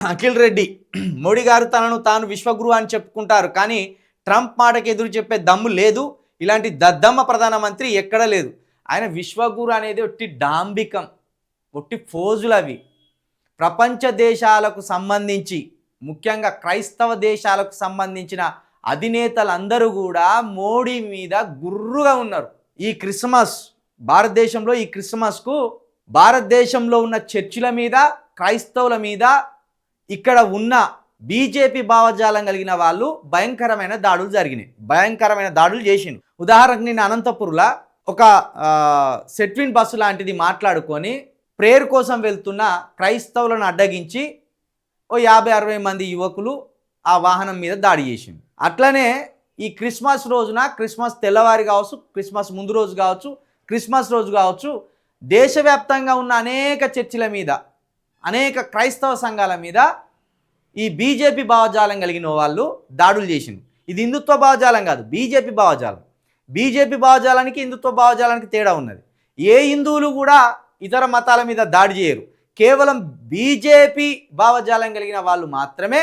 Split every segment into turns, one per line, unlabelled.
అఖిల్ రెడ్డి మోడీ గారు తనను తాను విశ్వగురు అని చెప్పుకుంటారు, కానీ ట్రంప్ మాటకి ఎదురు చెప్పే దమ్ము లేదు. ఇలాంటి దద్దమ్మ ప్రధానమంత్రి ఎక్కడ లేదు. ఆయన విశ్వగురు అనేది ఒట్టి డాంబికం, ఒట్టి ఫోజులు. అవి ప్రపంచ దేశాలకు సంబంధించి, ముఖ్యంగా క్రైస్తవ దేశాలకు సంబంధించిన అధినేతలందరూ కూడా మోడీ మీద గుర్రుగా ఉన్నారు. ఈ క్రిస్మస్ భారతదేశంలో, ఈ క్రిస్మస్కు భారతదేశంలో ఉన్న చర్చిల మీద, క్రైస్తవుల మీద, ఇక్కడ ఉన్న బీజేపీ భావజాలం కలిగిన వాళ్ళు భయంకరమైన దాడులు జరిగినాయి, భయంకరమైన దాడులు చేసిండు. ఉదాహరణకు నేను అనంతపురంలో ఒక సెట్విన్ బస్సు లాంటిది మాట్లాడుకొని ప్రేయర్ కోసం వెళ్తున్న క్రైస్తవులను అడ్డగించి ఓ 50-60 మంది యువకులు ఆ వాహనం మీద దాడి చేసిండు. అట్లనే ఈ క్రిస్మస్ రోజున, క్రిస్మస్ తెల్లవారి కావచ్చు, క్రిస్మస్ ముందు రోజు కావచ్చు, క్రిస్మస్ రోజు కావచ్చు, దేశవ్యాప్తంగా ఉన్న అనేక చర్చిల మీద, అనేక క్రైస్తవ సంఘాల మీద ఈ బీజేపీ భావజాలం కలిగిన వాళ్ళు దాడులు చేసింది. ఇది హిందుత్వ భావజాలం కాదు, బీజేపీ భావజాలం. బీజేపీ భావజాలానికి హిందుత్వ భావజాలానికి తేడా ఉన్నది. ఏ హిందువులు కూడా ఇతర మతాల మీద దాడి చేయరు. కేవలం బీజేపీ భావజాలం కలిగిన వాళ్ళు మాత్రమే,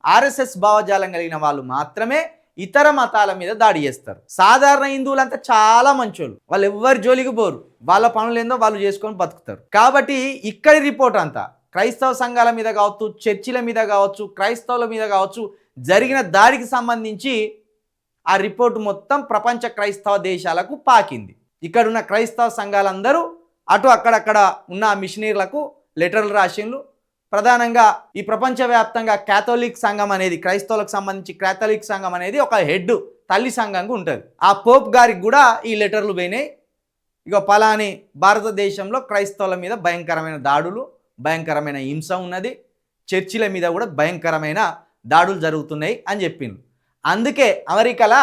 ఆర్ఎస్ఎస్ భావజాలం కలిగిన వాళ్ళు మాత్రమే ఇతర మతాల మీద దాడి చేస్తారు. సాధారణ హిందువులంతా చాలా మంచోళ్ళు, వాళ్ళు ఎవ్వరి జోలికి పోరు, వాళ్ళ పనులు ఏందో వాళ్ళు చేసుకొని బతుకుతారు. కాబట్టి ఇక్కడి రిపోర్ట్ అంతా క్రైస్తవ సంఘాల మీద కావచ్చు, చర్చిల మీద కావచ్చు, క్రైస్తవుల మీద కావచ్చు జరిగిన దాడికి సంబంధించి ఆ రిపోర్టు మొత్తం ప్రపంచ క్రైస్తవ దేశాలకు పాకింది. ఇక్కడున్న క్రైస్తవ సంఘాలందరూ అటు అక్కడక్కడ ఉన్న మిషనరీలకు లెటర్లు రాసిండ్రు. ప్రధానంగా ఈ ప్రపంచవ్యాప్తంగా క్యాథోలిక్ సంఘం అనేది, క్రైస్తవులకు సంబంధించి క్యాథోలిక్ సంఘం అనేది ఒక హెడ్, తల్లి సంఘంగా ఉంటుంది. ఆ పోప్ గారికి కూడా ఈ లెటర్లు పోయినాయి. ఇక పలాని భారతదేశంలో క్రైస్తవుల మీద భయంకరమైన దాడులు, భయంకరమైన హింస ఉన్నది, చర్చిల మీద కూడా భయంకరమైన దాడులు జరుగుతున్నాయి అని చెప్పిండు. అందుకే అమెరికాలో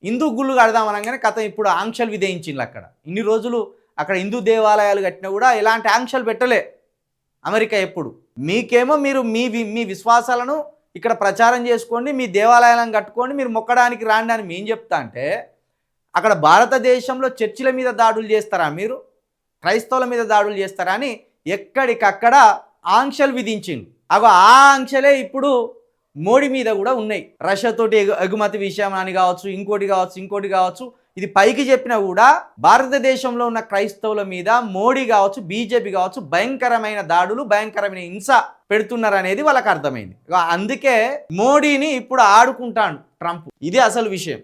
హిందూ గుళ్ళు కడదామనగానే కథ ఇప్పుడు ఆంక్షలు విధించిండ్రు. అక్కడ ఇన్ని రోజులు అక్కడ హిందూ దేవాలయాలు కట్టినా కూడా ఎలాంటి ఆంక్షలు పెట్టలే అమెరికా. ఎప్పుడు మీకేమో మీరు మీ విశ్వాసాలను ఇక్కడ ప్రచారం చేసుకోండి, మీ దేవాలయాలను కట్టుకోండి, మీరు మొక్కడానికి రాండి అని మేము చెప్తా అంటే, అక్కడ భారతదేశంలో చర్చిల మీద దాడులు చేస్తారా, మీరు క్రైస్తవుల మీద దాడులు చేస్తారా అని ఎక్కడికక్కడ ఆంక్షలు విధించింది. అగో ఆ ఆంక్షలే ఇప్పుడు మోడీ మీద కూడా ఉన్నాయి. రష్యాతోటి ఎగుమతి విషయం అని కావచ్చు, ఇంకోటి కావచ్చు. ఇది పైకి చెప్పినా కూడా భారతదేశంలో ఉన్న క్రైస్తవుల మీద మోడీ కావచ్చు, బీజేపీ కావచ్చు భయంకరమైన దాడులు, భయంకరమైన హింస పెడుతున్నారు అనేది వాళ్ళకి అర్థమైంది. అందుకే మోడీని ఇప్పుడు ఆడుకుంటాడు ట్రంప్. ఇది అసలు విషయం.